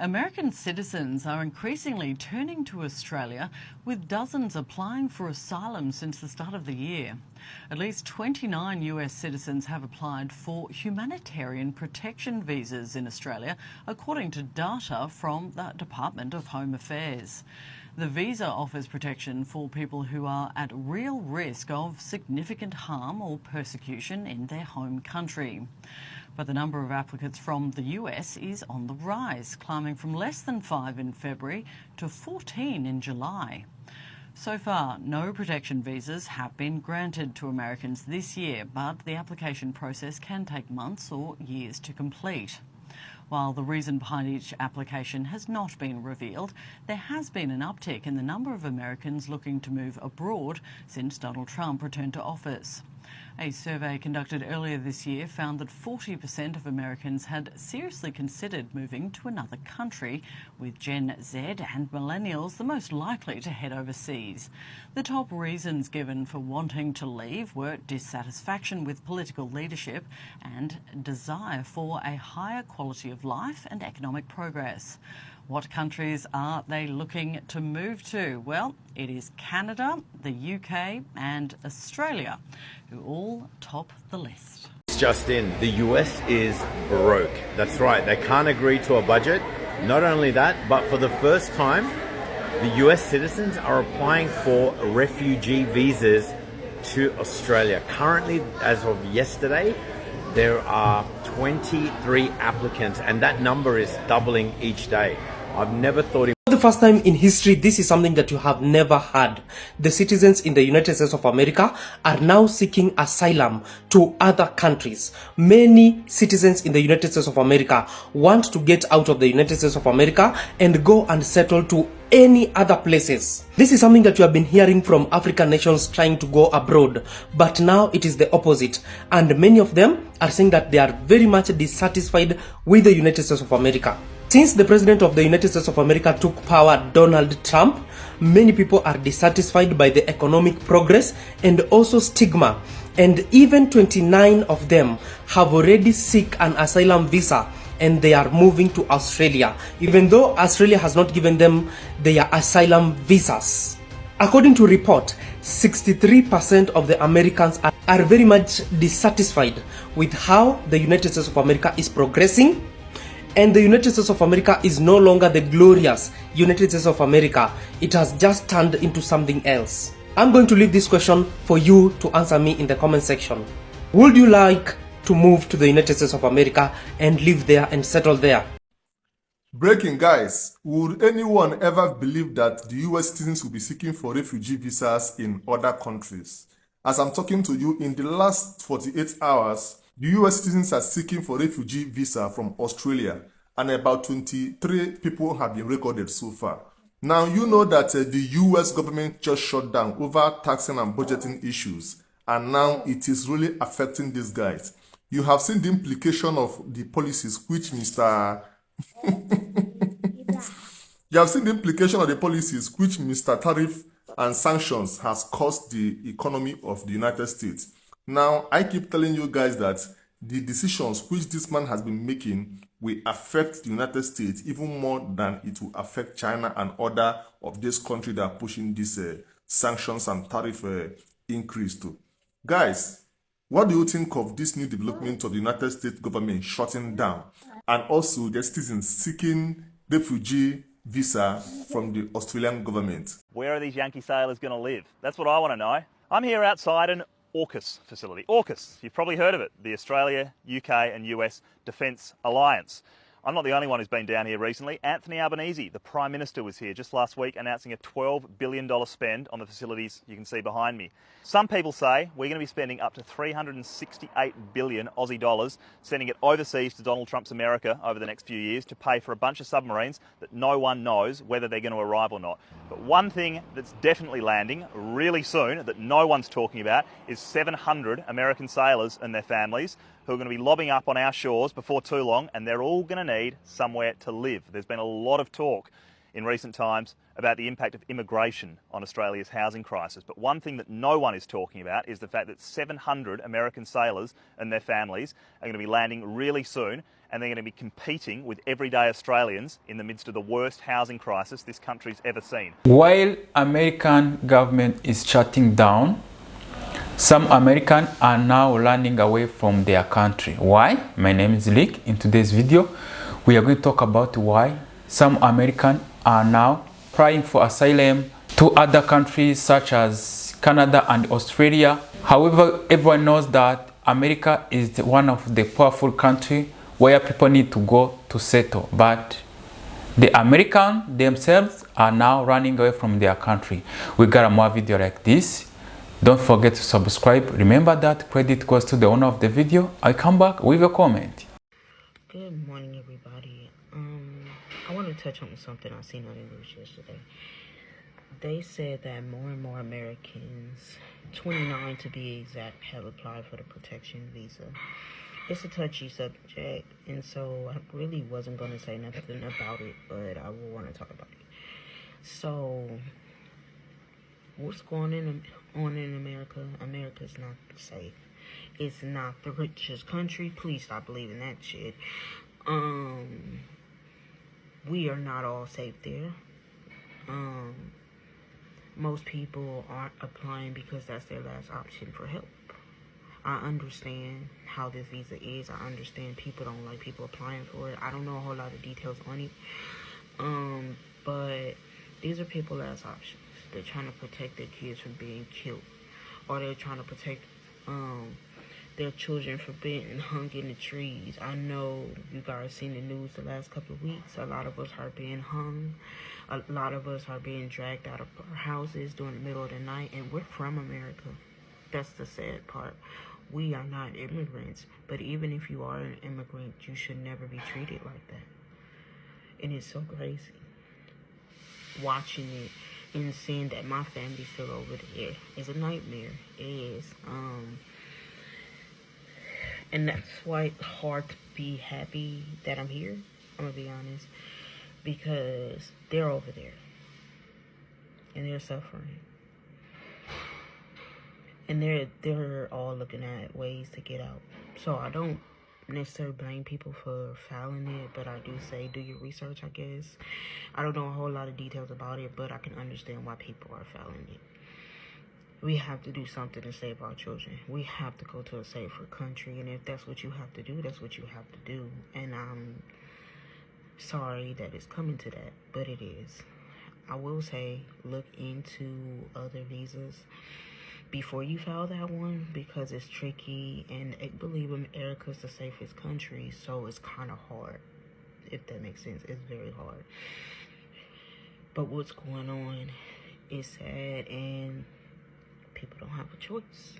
American citizens are increasingly turning to Australia, with dozens applying for asylum since the start of the year. At least 29 US citizens have applied for humanitarian protection visas in Australia, according to data from the Department of Home Affairs. The visa offers protection for people who are at real risk of significant harm or persecution in their home country. But the number of applicants from the US is on the rise, climbing from less than 5 in February to 14 in July. So far, no protection visas have been granted to Americans this year, but the application process can take months or years to complete. While the reason behind each application has not been revealed, there has been an uptick in the number of Americans looking to move abroad since Donald Trump returned to office. A survey conducted earlier this year found that 40% of Americans had seriously considered moving to another country, with Gen Z and millennials the most likely to head overseas. The top reasons given for wanting to leave were dissatisfaction with political leadership and desire for a higher quality of life and economic progress. What countries are they looking to move to? Well, it is Canada, the UK and Australia, who all top the list. Just in, the US is broke. That's right, they can't agree to a budget. Not only that, but for the first time, the US citizens are applying for refugee visas to Australia. Currently, as of yesterday, there are 23 applicants, and that number is doubling each day. I've never thought For the first time in history, this is something that you have never had. The citizens in the United States of America are now seeking asylum to other countries. Many citizens in the United States of America want to get out of the United States of America and go and settle to any other places. This is something that you have been hearing from African nations trying to go abroad, but now it is the opposite, and many of them are saying that they are very much dissatisfied with the United States of America. Since the president of the United States of America took power, Donald Trump, many people are dissatisfied by the economic progress and also stigma, and even 29 of them have already sought an asylum visa and they are moving to Australia, even though Australia has not given them their asylum visas. According to report, 63% of the Americans are very much dissatisfied with how the United States of America is progressing, and the United States of America is no longer the glorious United States of America. It has just turned into something else. I'm going to leave this question for you to answer me in the comment section. Would you like to move to the United States of America and live there and settle there? Breaking, guys. Would anyone ever believe that the US citizens will be seeking for refugee visas in other countries? As I'm talking to you, in the last 48 hours, the US citizens are seeking for refugee visa from Australia, and about 23 people have been recorded so far. Now, you know that the US government just shut down over taxing and budgeting issues, and now it is really affecting these guys. You have seen the implication of the policies which Mr. You have seen the implication of the policies which Mr. Tariff and sanctions has caused the economy of the United States. Now, I keep telling you guys that the decisions which this man has been making will affect the United States even more than it will affect China and other of these countries that are pushing these sanctions and tariff increase to. Guys, what do you think of this new development of the United States government shutting down and also the citizens seeking refugee visa from the Australian government? Where are these Yankee sailors going to live? That's what I want to know. I'm here outside an AUKUS facility. AUKUS, you've probably heard of it, the Australia, UK and US Defence Alliance. I'm not the only one who's been down here recently. Anthony Albanese, the Prime Minister, was here just last week announcing a $12 billion spend on the facilities you can see behind me. Some people say we're going to be spending up to 368 billion Aussie dollars, sending it overseas to Donald Trump's America over the next few years to pay for a bunch of submarines that no one knows whether they're going to arrive or not. But one thing that's definitely landing really soon that no one's talking about is 700 American sailors and their families who are going to be lobbing up on our shores before too long, and they're all going to need somewhere to live. There's been a lot of talk in recent times about the impact of immigration on Australia's housing crisis. But one thing that no one is talking about is the fact that 700 American sailors and their families are going to be landing really soon and they're going to be competing with everyday Australians in the midst of the worst housing crisis this country's ever seen. While American government is shutting down, some Americans are now running away from their country. Why? My name is Lick. In today's video, we are going to talk about why some Americans are now applying for asylum to other countries such as Canada and Australia. However, everyone knows that America is one of the powerful countries where people need to go to settle. But the Americans themselves are now running away from their country. We got a more video like this. Don't forget to subscribe. Remember that credit goes to the owner of the video. I'll come back with a comment. Good morning, everybody. I want to touch on something I seen on the news yesterday. They said that more and more Americans, 29 to be exact, have applied for the protection visa. It's a touchy subject, and so I really wasn't going to say nothing about it, but I will want to talk about it. So, what's going on in America? America's not safe. It's not the richest country. Please stop believing that shit. We are not all safe there. Most people aren't applying because that's their last option for help. I understand how this visa is. I understand people don't like people applying for it. I don't know a whole lot of details on it. But these are people's last options. They're trying to protect their kids from being killed. Or they're trying to protect their children from being hung in the trees. I know you guys seen the news the last couple of weeks. A lot of us are being hung. A lot of us are being dragged out of our houses during the middle of the night. And we're from America. That's the sad part. We are not immigrants. But even if you are an immigrant, you should never be treated like that. And it's so crazy watching it and seeing that my family's still over there is a nightmare. It is. And that's why it's hard to be happy that I'm here. I'm gonna be honest, because they're over there and they're suffering, and they're all looking at ways to get out. So I don't necessarily blame people for filing it, but I do say do your research, I guess. I don't know a whole lot of details about it, but I can understand why people are filing it. We have to do something to save our children. We have to go to a safer country, and if that's what you have to do, that's what you have to do. And I'm sorry that it's coming to that, but it is. I will say look into other visas before you file that one, because it's tricky, and I believe America's the safest country, so it's kind of hard, if that makes sense. It's very hard. But what's going on is sad, and people don't have a choice.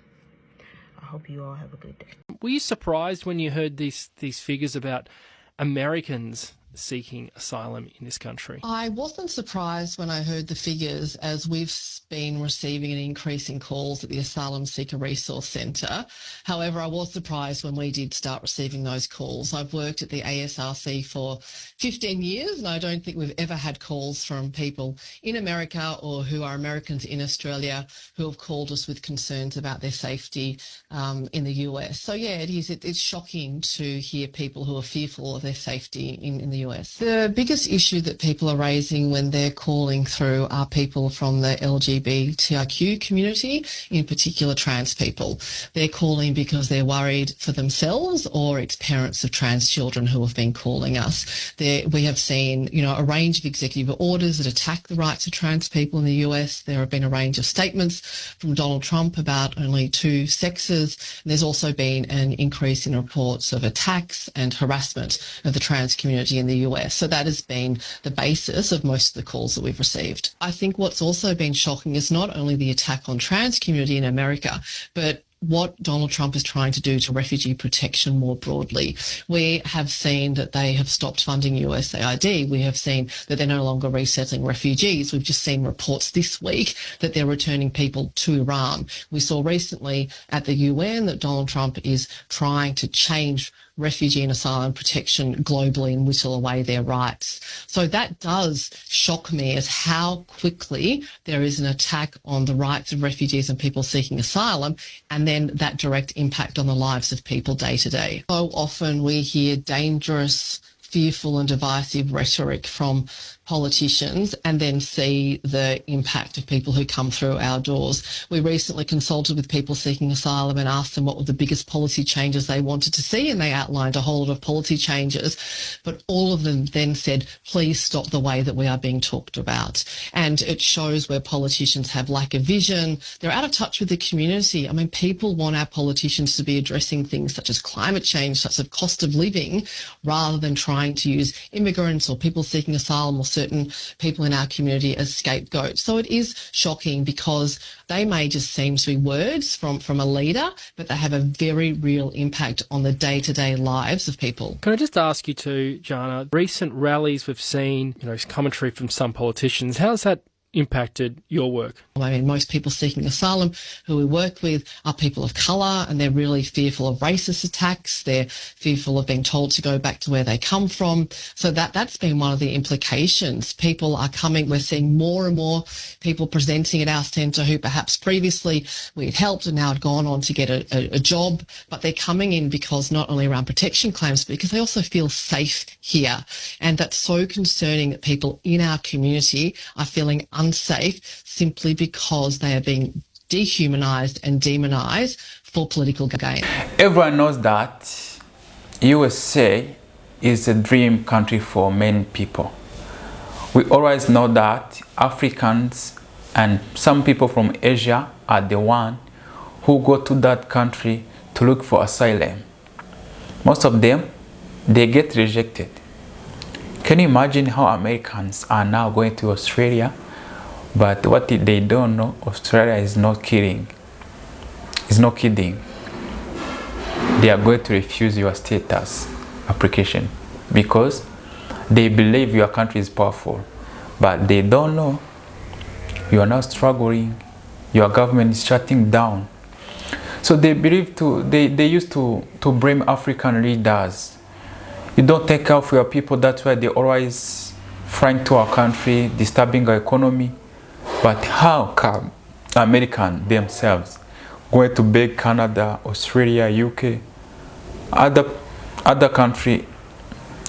I hope you all have a good day. Were you surprised when you heard these figures about Americans seeking asylum in this country? I wasn't surprised when I heard the figures, as we've been receiving an increase in calls at the Asylum Seeker Resource Centre. However, I was surprised when we did start receiving those calls. I've worked at the ASRC for 15 years, and I don't think we've ever had calls from people in America or who are Americans in Australia who have called us with concerns about their safety in the US. So yeah, it is. It's shocking to hear people who are fearful of their safety in the US. The biggest issue that people are raising when they're calling through are people from the LGBTIQ community, in particular trans people. They're calling because they're worried for themselves, or it's parents of trans children who have been calling us. We have seen, a range of executive orders that attack the rights of trans people in the US. There have been a range of statements from Donald Trump about only two sexes. And there's also been an increase in reports of attacks and harassment of the trans community in the US. So that has been the basis of most of the calls that we've received. I think what's also been shocking is not only the attack on trans community in America, but what Donald Trump is trying to do to refugee protection more broadly. We have seen that they have stopped funding USAID. We have seen that they're no longer resettling refugees. We've just seen reports this week that they're returning people to Iran. We saw recently at the UN that Donald Trump is trying to change refugee and asylum protection globally and whittle away their rights. So that does shock me as how quickly there is an attack on the rights of refugees and people seeking asylum, and then that direct impact on the lives of people day to day. So often we hear dangerous, fearful and divisive rhetoric from politicians and then see the impact of people who come through our doors. We recently consulted with people seeking asylum and asked them what were the biggest policy changes they wanted to see, and they outlined a whole lot of policy changes, but all of them then said, please stop the way that we are being talked about. And it shows where politicians have lack of vision. They're out of touch with the community. I mean, people want our politicians to be addressing things such as climate change, such as cost of living, rather than trying to use immigrants or people seeking asylum or certain people in our community as scapegoats. So it is shocking because they may just seem to be words from a leader, but they have a very real impact on the day-to-day lives of people. Can I just ask you too, Jana, recent rallies we've seen, commentary from some politicians, how's that impacted your work? I mean, most people seeking asylum who we work with are people of colour, and they're really fearful of racist attacks. They're fearful of being told to go back to where they come from. So that's been one of the implications. People are coming, we're seeing more and more people presenting at our centre who perhaps previously we had helped and now had gone on to get a job, but they're coming in because not only around protection claims, but because they also feel safe here. And that's so concerning that people in our community are feeling unsafe simply because they are being dehumanised and demonised for political gain. Everyone knows that USA is a dream country for many people. We always know that Africans and some people from Asia are the one who go to that country to look for asylum. Most of them, they get rejected. Can you imagine how Americans are now going to Australia? But what they don't know, Australia is not kidding. It's not kidding. They are going to refuse your status application because they believe your country is powerful. But they don't know you are now struggling. Your government is shutting down. So they believe they used to blame African leaders. You don't take care of your people, that's why they always flying to our country, disturbing our economy. But how come Americans themselves going to beg Canada, Australia, UK, other country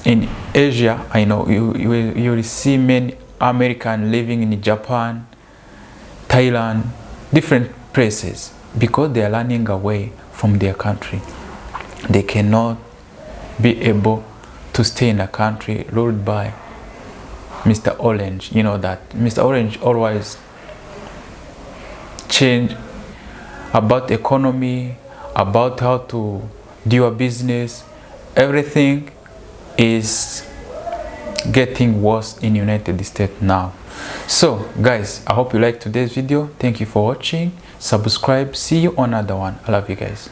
in Asia? I know you will see many Americans living in Japan, Thailand, different places because they are running away from their country. They cannot be able to stay in a country ruled by Mr. Orange. You know that Mr. Orange always change about economy, about how to do a business. Everything is getting worse in United States now. So guys, I hope you liked today's video. Thank you for watching. Subscribe. See you on another one. I love you guys.